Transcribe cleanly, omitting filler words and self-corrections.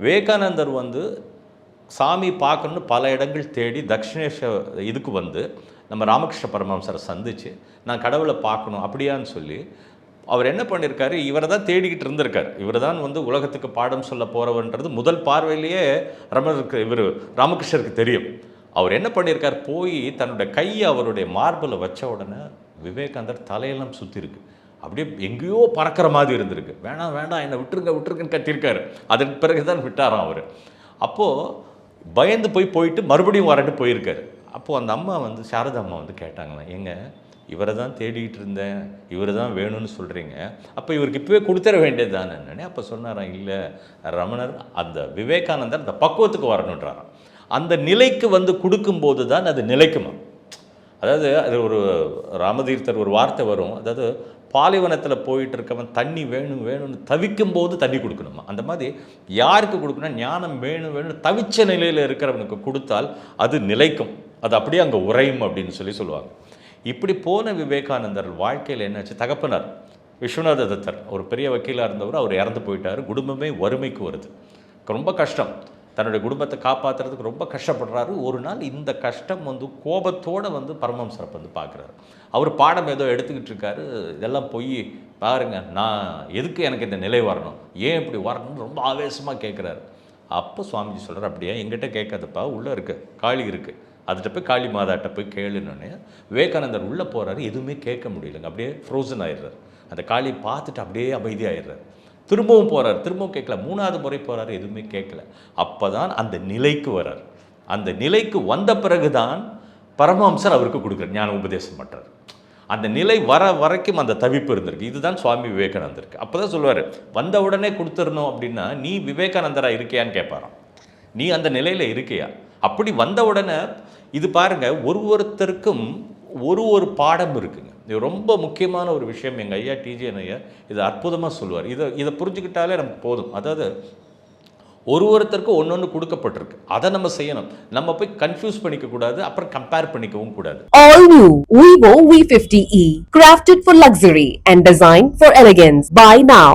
விவேகானந்தர் வந்து சாமி பார்க்கணுன்னு பல இடங்கள் தேடி தக்ஷிணேஷ இதுக்கு வந்து நம்ம ராமகிருஷ்ண பரமஹம்சரை சந்திச்சு நான் கடவுளை பார்க்கணும் அப்படியான்னு சொல்லி அவர் என்ன பண்ணியிருக்காரு, இவரை தான் தேடிக்கிட்டு இருந்திருக்கார். இவர் தான் வந்து உலகத்துக்கு பாடம் சொல்ல போகிறவன்றது முதல் பார்வையிலேயே இவர் ராமகிருஷ்ணருக்கு தெரியும். அவர் என்ன பண்ணியிருக்கார், போய் தன்னுடைய கையை அவருடைய மார்பில் வச்ச உடனே விவேகானந்தர் தலையெல்லாம் சுற்றிருக்கு. அப்படியே எங்கேயோ பறக்கிற மாதிரி இருந்திருக்கு. வேணாம் வேண்டாம் என்னை விட்டுருங்கன்னு கத்திருக்காரு. அதன் பிறகு தான் விட்டாராம் அவர். அப்போது பயந்து போயிட்டு மறுபடியும் வரட்டு போயிருக்காரு. அப்போது அந்த அம்மா வந்து சாரதா அம்மா வந்து கேட்டாங்களாம், ஏங்க இவரை தான் தேடிக்கிட்டு இருந்தேன், இவர் தான் வேணும்னு சொல்கிறீங்க, அப்போ இவருக்கு இப்போவே கொடுத்துட வேண்டியது தானே. அப்போ சொன்னாராம், இல்லை ரமணர் அந்த விவேகானந்தர் அந்த பக்குவத்துக்கு வரணுன்றாராம். அந்த நிலைக்கு வந்து கொடுக்கும்போது தான் அது நிலைக்குமா. அதாவது அது ஒரு ராமதீர்த்தர் ஒரு வார்த்தை வரும், அதாவது பாலைவனத்தில் போயிட்டு இருக்கவன் தண்ணி வேணும்னு தவிக்கும் போது தண்ணி கொடுக்கணுமா. அந்த மாதிரி யாருக்கு கொடுக்கணும், ஞானம் வேணும்னு தவிச்ச நிலையில் இருக்கிறவனுக்கு கொடுத்தால் அது நிலைக்கும், அது அப்படியே அங்கே உறையும் அப்படின்னு சொல்லுவாங்க. இப்படி போன விவேகானந்தர் வாழ்க்கையில் என்னாச்சு, தகப்பனார் விஸ்வநாத தத்தர் ஒரு பெரிய வக்கீலாக இருந்தவர், அவர் இறந்து போயிட்டார். குடும்பமே வறுமைக்கு வருது, ரொம்ப கஷ்டம், தன்னுடைய குடும்பத்தை காப்பாற்றுறதுக்கு ரொம்ப கஷ்டப்படுறாரு. ஒரு நாள் இந்த கஷ்டம் வந்து கோபத்தோடு வந்து பரமஹம்சரை வந்து பார்க்குறாரு. அவர் பாடம் ஏதோ எடுத்துக்கிட்டு இருக்காரு, இதெல்லாம் போய் பாருங்க, நான் எதுக்கு எனக்கு இந்த நிலை வரணும், ஏன் இப்படி வரணும்னு ரொம்ப ஆவேசமாக கேட்குறாரு. அப்போ சுவாமிஜி சொல்கிறார், அப்படியே எங்கிட்ட கேட்காதப்பா, உள்ளே இருக்குது காளி இருக்குது, அதுகிட்ட போய் காளி மாதாட்ட போய் கேளுன்னு. விவேகானந்தர் உள்ளே போகிறாரு, எதுவுமே கேட்க முடியலைங்க, அப்படியே ஃப்ரோசன் ஆயிடுறாரு. அந்த காளியை பார்த்துட்டு அப்படியே அமைதியாகிடுறாரு. திரும்பவும் போகிறார், திரும்பவும் கேட்கல, 3வது முறை போகிறாரு, எதுவுமே கேட்கல. அப்போ தான் அந்த நிலைக்கு வர்றார். அந்த நிலைக்கு வந்த பிறகு தான் பரமஹம்சர் அவருக்கு கொடுக்குற ஞான உபதேசம் பண்ணுறார். அந்த நிலை வர வரைக்கும் அந்த தவிப்பு இருந்திருக்கு. இதுதான் சுவாமி விவேகானந்தருக்கு. அப்போ தான் சொல்லுவார், வந்த உடனே கொடுத்துடணும் அப்படின்னா நீ விவேகானந்தராக இருக்கியான்னு கேட்பாராம். நீ அந்த நிலையில் இருக்கியா? அப்படி வந்த உடனே இது பாருங்கள், ஒருத்தருக்கும் ஒரு பாடம் இருக்குங்க. இது ரொம்ப முக்கியமான ஒரு விஷயம். எங்கள் ஐயா டிஜிஎன் ஐயா இதை அற்புதமாக சொல்லுவார். இதை புரிஞ்சுக்கிட்டாலே நமக்கு போதும். அதாவது ஒருத்தருக்கும் ஒன்று கொடுக்கப்பட்டிருக்கு, அதை நம்ம செய்யணும். நம்ம போய் கன்ஃபியூஸ் பண்ணிக்க கூடாது, அப்புறம் கம்பேர் பண்ணிக்கவும் கூடாது. All new Vivo V50e, crafted for luxury and designed for elegance. Buy now.